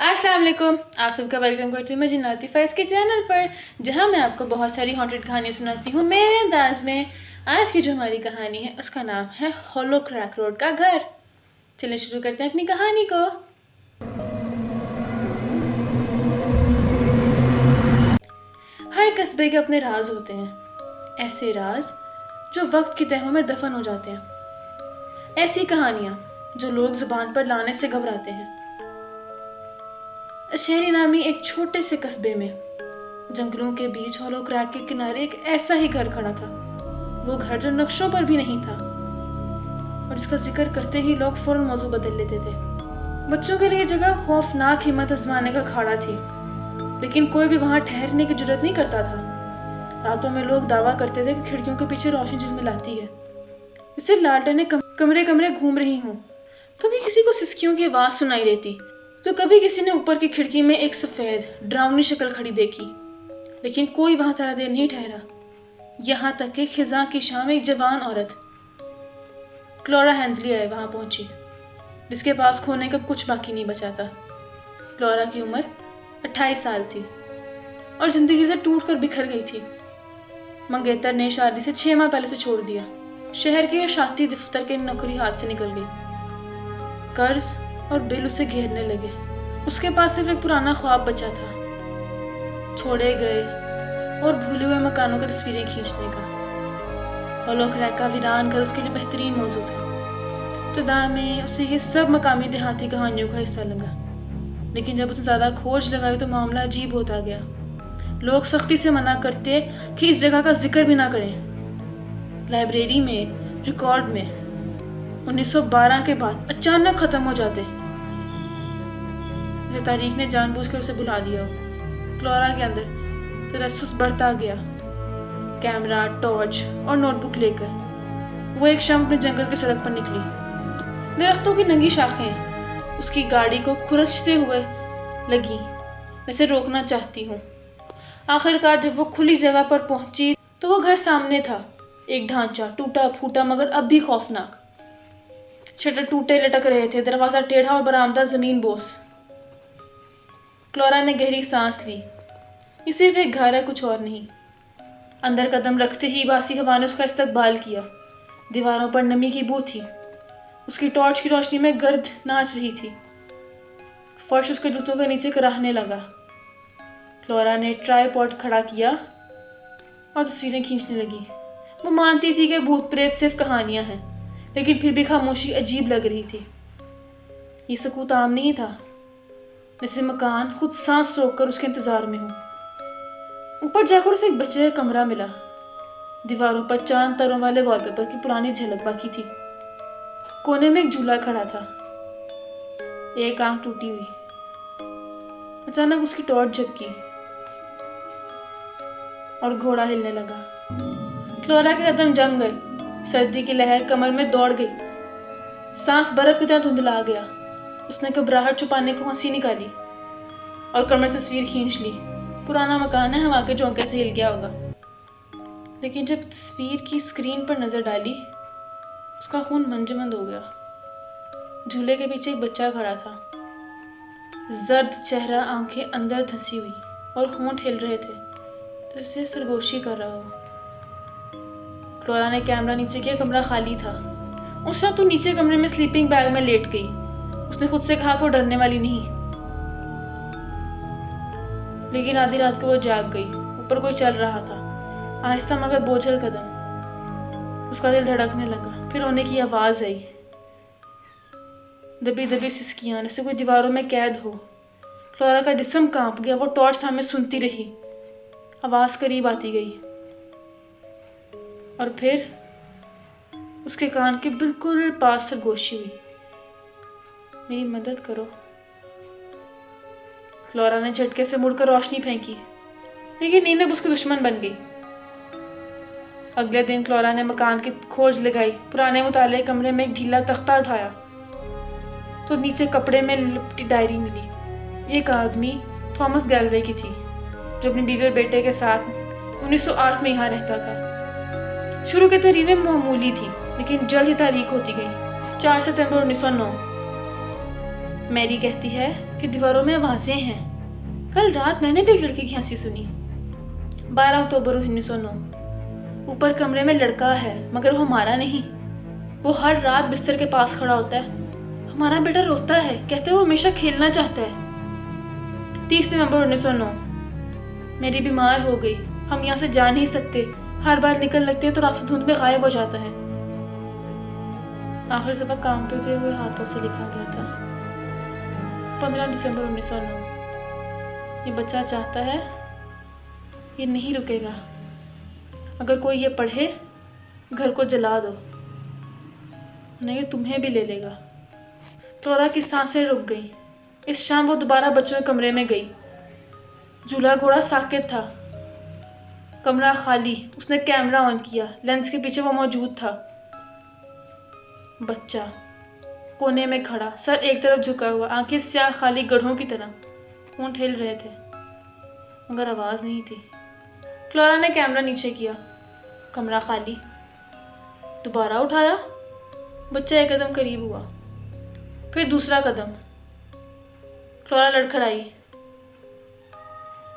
अस्सलाम वालेकुम, आप सबका वेलकम करती हूँ मैं जिन्नाती फैज़ के चैनल पर, जहाँ मैं आपको बहुत सारी हॉन्टेड कहानियाँ सुनाती हूँ मेरे अंदाज में। आज की जो हमारी कहानी है उसका नाम है होलो क्रैक रोड का घर। चलिए शुरू करते हैं अपनी कहानी को। हर कस्बे के अपने राज होते हैं, ऐसे राज जो वक्त की तहों में दफन हो जाते हैं। ऐसी कहानियाँ जो लोग जुबान पर लाने से घबराते हैं। शहरी नामी एक छोटे से कस्बे में जंगलों के बीच होलो क्रैक के किनारे एक ऐसा ही घर खड़ा था। वो घर जो नक्शों पर भी नहीं था और जिसका जिक्र करते ही लोग फौरन मौजू बदल लेते थे। बच्चों के लिए जगह खौफनाक हिम्मत आजमाने का अखाड़ा थी, लेकिन कोई भी वहां ठहरने की जुर्रत नहीं करता था। रातों में लोग दावा करते थे कि खिड़कियों के पीछे रोशनी झिलमिलाती है, इसे लालटेनें कमरे कमरे घूम रही हूँ। कभी किसी को सिसकियों की आवाज सुनाई देती तो कभी किसी ने ऊपर की खिड़की में एक सफ़ेद डरावनी शक्ल खड़ी देखी, लेकिन कोई वहां ज़्यादा देर नहीं ठहरा। यहाँ तक कि खिज़ां की शाम एक जवान औरत क्लोरा हैंसली आए वहां पहुंची, जिसके पास खोने का कुछ बाकी नहीं बचा था। क्लोरा की उम्र 28 साल थी और जिंदगी से टूट कर बिखर गई थी। मंगेतर ने शादी से 6 माह पहले से छोड़ दिया। शहर के शाती दफ्तर की नौकरी हाथ से निकल गई। कर्ज और बिल उसे घेरने लगे। उसके पास सिर्फ एक पुराना ख्वाब बचा था, छोड़े गए और भूले हुए मकानों की तस्वीरें खींचने का। होलो क्रैक का वीरान घर उसके लिए बेहतरीन मौजू था। इब्तिदा में उसे ये सब मकामी देहाती कहानियों का हिस्सा लगा, लेकिन जब उसने ज़्यादा खोज लगाई तो मामला अजीब होता गया। लोग सख्ती से मना करते कि इस जगह का जिक्र भी ना करें। लाइब्रेरी में रिकॉर्ड में 1912 के बाद अचानक ख़त्म हो जाते। तारीख ने जानबूझकर उसे बुला दिया। क्लोरा के अंदर तजस्सुस बढ़ता गया। कैमरा, टॉर्च और नोटबुक लेकर वो एक शाम अपने जंगल की सड़क पर निकली। दरख्तों की नंगी शाखें उसकी गाड़ी को खुरचते हुए लगी, जैसे रोकना चाहती हूँ। आखिरकार जब वो खुली जगह पर पहुंची तो वो घर सामने था। एक ढांचा टूटा फूटा मगर अब भी खौफनाक। शटर टूटे लटक रहे थे, दरवाजा टेढ़ा और बरामदा जमीन बोस। क्लोरा ने गहरी सांस ली। ये सिर्फ एक घर है, कुछ और नहीं। अंदर कदम रखते ही बासी हवा ने उसका इस्तकबाल किया। दीवारों पर नमी की बू थी। उसकी टॉर्च की रोशनी में गर्द नाच रही थी। फर्श उसके जूतों के नीचे कराहने लगा। क्लोरा ने ट्राइपॉड खड़ा किया और तस्वीरें खींचने लगी। वो मानती थी कि भूत प्रेत सिर्फ कहानियां हैं, लेकिन फिर भी खामोशी अजीब लग रही थी। ये सकूत आम नहीं था, जैसे मकान खुद सांस रोककर उसके इंतजार में हो। ऊपर जाकर उसे एक बच्चे का कमरा मिला। दीवारों पर चांद तारों वाले वॉलपेपर की पुरानी झलक बाकी थी। कोने में एक झूला खड़ा था, एक आंख टूटी हुई। अचानक उसकी टॉर्च झपकी और घोड़ा हिलने लगा। क्लोरा के कदम जम गए। सर्दी की लहर कमर में दौड़ गई। सांस बर्फ की तरह धुंधला गया। उसने घबराहट छुपाने को हंसी निकाली और कमर से तस्वीर खींच ली। पुराना मकान है, हवा के झोंके से हिल गया होगा। लेकिन जब तस्वीर की स्क्रीन पर नजर डाली, उसका खून मंजमंद हो गया। झूले के पीछे एक बच्चा खड़ा था, जर्द चेहरा, आंखें अंदर धंसी हुई और होंठ हिल रहे थे, जैसे सरगोशी कर रहा हो। क्लोरा ने कैमरा नीचे किया। कमरा खाली था। उस वक्त तो नीचे कमरे में स्लीपिंग बैग में लेट गई। उसने खुद से कहा कि वो डरने वाली नहीं, लेकिन आधी रात को वो जाग गई। ऊपर कोई चल रहा था, आहिस्ता मगर बोझल कदम। उसका दिल धड़कने लगा। फिर रोने की आवाज आई, दबी दबी सिसकियां, जैसे कोई दीवारों में कैद हो। क्लोरा का जिस्म कांप गया। वो टॉर्च थामे सुनती रही। आवाज करीब आती गई और फिर उसके कान के बिल्कुल पास सरगोशी हुई, मेरी मदद करो। क्लोरा ने झटके से मुड़कर रोशनी फेंकी, लेकिन नींद अब उसकी दुश्मन बन गई। अगले दिन क्लोरा ने मकान की खोज लगाई। पुराने मुताले कमरे में एक ढीला तख्ता उठाया तो नीचे कपड़े में लिपटी डायरी मिली। एक आदमी थॉमस गैलवे की थी, जो अपनी बीवी और बेटे के साथ 1908 में यहाँ रहता था। शुरू की तहरीरें मामूली थी, लेकिन जल्द ही तारीख होती गई। 4 सितंबर 1909। मैरी कहती है کہ دیواروں میں آوازیں ہیں۔ کل رات میں نے بھی ایک لڑکی کی ہنسی سنی۔ 12 اکتوبر 1909۔ اوپر کمرے میں لڑکا ہے مگر وہ ہمارا نہیں۔ وہ ہر رات بستر کے پاس کھڑا ہوتا ہے۔ ہمارا بیٹا روتا ہے، کہتے ہیں وہ ہمیشہ کھیلنا چاہتا ہے۔ 30 نومبر 1909۔ میری بیمار ہو گئی، ہم یہاں سے جا نہیں سکتے، ہر بار نکل لگتے ہیں تو راستہ دھند میں غائب ہو جاتا ہے۔ آخری سبق کانپتے ہوئے ہاتھوں سے لکھا گیا تھا۔ 15 دسمبر 1909۔ یہ بچہ چاہتا ہے یہ نہیں رکے گا، اگر کوئی یہ پڑھے گھر کو جلا دو، نہیں یہ تمہیں بھی لے لے گا۔ فلورا کی سانسیں رک گئیں۔ اس شام وہ دوبارہ بچوں کے کمرے میں گئی۔ جھولا گھوڑا ساکت تھا، کمرہ خالی۔ اس نے کیمرہ آن کیا، لینس کے پیچھے وہ موجود تھا۔ بچہ کونے میں کھڑا، سر ایک طرف جھکا ہوا، آنکھیں سیاہ خالی گڑھوں کی طرح، ہونٹ ہل رہے تھے مگر آواز نہیں تھی۔ فلورا نے کیمرہ نیچے کیا، کمرہ خالی۔ دوبارہ اٹھایا، بچہ ایک قدم قریب ہوا، پھر دوسرا قدم۔ فلورا لڑکھڑائی،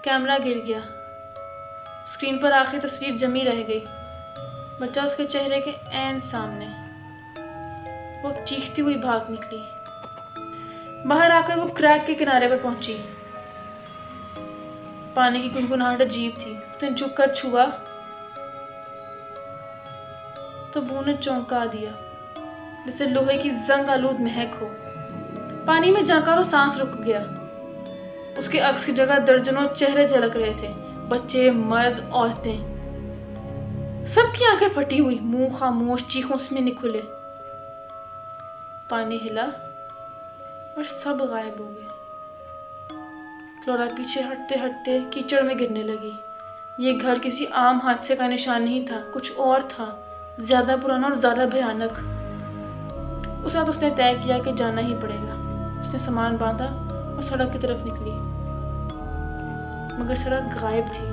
کیمرہ گر گیا، اسکرین پر آخری تصویر جمی رہ گئی، بچہ اس کے چہرے کے عین سامنے۔ وہ چیختی ہوئی بھاگ نکلی۔ باہر آ کر وہ کریک کے کنارے پر پہنچی۔ پانی کی گنگناہٹ عجیب تھی۔ اس نے جھک کر چھوا تو بو نے چونکا دیا جیسے لوہے کی زنگ آلود مہک ہو۔ پانی میں جا کر وہ سانس رک گیا۔ اس کے عکس کی جگہ درجنوں چہرے جھلک رہے تھے، بچے، مرد، عورتیں، سب کی آنکھیں پھٹی ہوئی، منہ خاموش، چیخوں سے نہیں کھلے۔ پانی ہلا اور سب غائب ہو گئے۔ فلورا پیچھے ہٹتے ہٹتے کیچڑ میں گرنے لگی۔ یہ گھر کسی عام حادثے کا نشان نہیں تھا، کچھ اور تھا، زیادہ پرانا اور زیادہ بھیانک۔ اس وقت اس نے طے کیا کہ جانا ہی پڑے گا۔ اس نے سامان باندھا اور سڑک کی طرف نکلی، مگر سڑک غائب تھی۔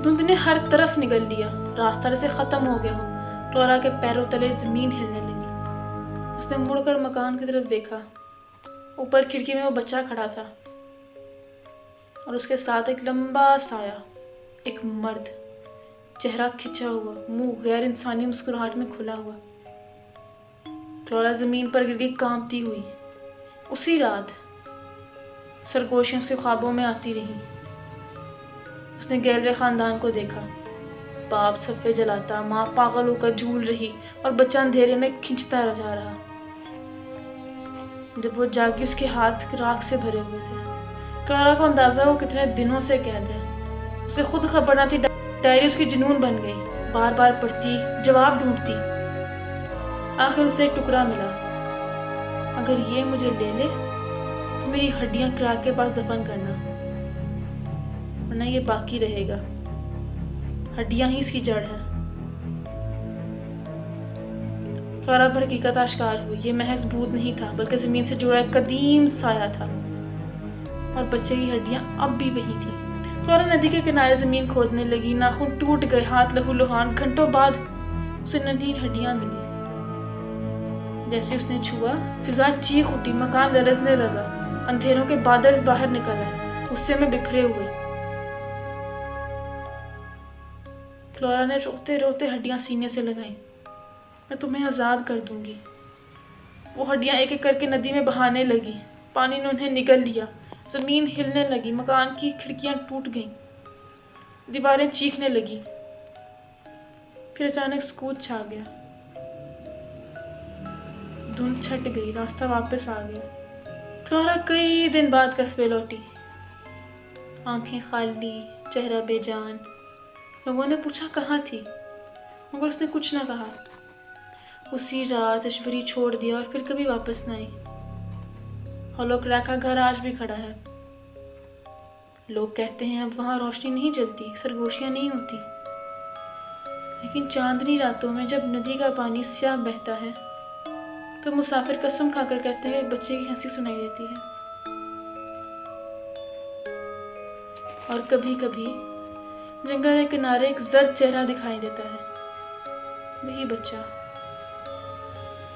دھند نے ہر طرف نگل لیا، راستہ جیسے ختم ہو گیا ہو۔ فلورا کے پیروں تلے زمین ہلنے لگی۔ اس نے مڑ کر مکان کی طرف دیکھا۔ اوپر کھڑکی میں وہ بچہ کھڑا تھا اور اس کے ساتھ ایک لمبا سایہ، ایک مرد، چہرہ کھچا ہوا، منہ غیر انسانی مسکراہٹ میں کھلا ہوا۔ فلورا زمین پر گر گئی کانپتی ہوئی۔ اسی رات سرگوشیاں اس کے خوابوں میں آتی رہی۔ اس نے گیلوے خاندان کو دیکھا، باپ صفے جلاتا، ماں پاگل ہو کر جھول رہی اور بچہ اندھیرے میں کھنچتا جا رہا۔ جب وہ جاگی اس کے ہاتھ راکھ سے بھرے ہوئے تھے۔ فلورا کو اندازہ وہ کتنے دنوں سے قید ہے۔ اسے خود خبر نہ تھی، ڈائری اس کی جنون بن گئی، بار بار پڑھتی، جواب ڈھونڈتی۔ آخر اسے ایک ٹکڑا ملا۔ اگر یہ مجھے لے لے تو میری ہڈیاں کریک کے پاس دفن کرنا، ورنہ یہ باقی رہے گا، ہڈیاں ہی اس کی جڑ ہے۔ فلورا پر حقیقت آشکار ہوئی، یہ محض بھوت نہیں تھا بلکہ زمین سے جڑا ایک قدیم سایہ تھا، اور بچے کی ہڈیاں اب بھی وہی تھیں۔ فلورا ندی کے کنارے زمین کھودنے لگی، ناخن ٹوٹ گئے، ہاتھ لہو لہان۔ گھنٹوں بعد اسے ننھی ہڈیاں ملی۔ جیسے اس نے چھوا، فضا چیخ اٹھی، مکان لرزنے لگا، اندھیروں کے بادل باہر نکل آئے، غصے میں بکھرے ہوئے۔ فلورا نے روتے روتے ہڈیاں سینے سے لگائیں۔ میں تمہیں آزاد کر دوں گی۔ وہ ہڈیاں ایک ایک کر کے ندی میں بہانے لگی، پانی نے انہیں نگل لیا، زمین ہلنے لگی، مکان کی کھڑکیاں ٹوٹ گئیں، دیواریں چیخنے لگی۔ پھر اچانک سکوت چھا گیا، دھند چھٹ گئی، راستہ واپس آ گیا۔ فلورا کئی دن بعد قصبے لوٹی، آنکھیں خالی، چہرہ بے جان۔ لوگوں نے پوچھا کہاں تھی، مگر اس نے کچھ نہ کہا۔ اسی رات اشبری چھوڑ دیا اور پھر کبھی واپس نہ آئی۔ ہولو کریک کا گھر آج بھی کھڑا ہے۔ لوگ کہتے ہیں اب وہاں روشنی نہیں جلتی، سرگوشیاں نہیں ہوتی، لیکن چاندنی راتوں میں جب ندی کا پانی سیاہ بہتا ہے تو مسافر قسم کھا کر کہتے ہیں بچے کی ہنسی سنائی دیتی ہے۔ اور کبھی کبھی جنگل کے کنارے ایک زرد چہرہ دکھائی دیتا ہے، وہی بچہ،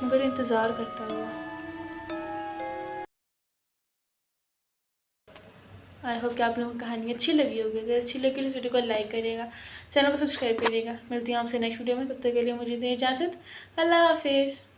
مگر انتظار کرتا ہوا۔ آئی ہوپ کہ آپ لوگوں کو کہانی اچھی لگی ہوگی. اگر اچھی لگی تو ویڈیو کو لائک کریے گا, چینل کو سبسکرائب کریے گا. ملتی ہوں آپ سے نیکسٹ ویڈیو میں, تب تک کے لیے مجھے دیں اجازت. اللہ حافظ.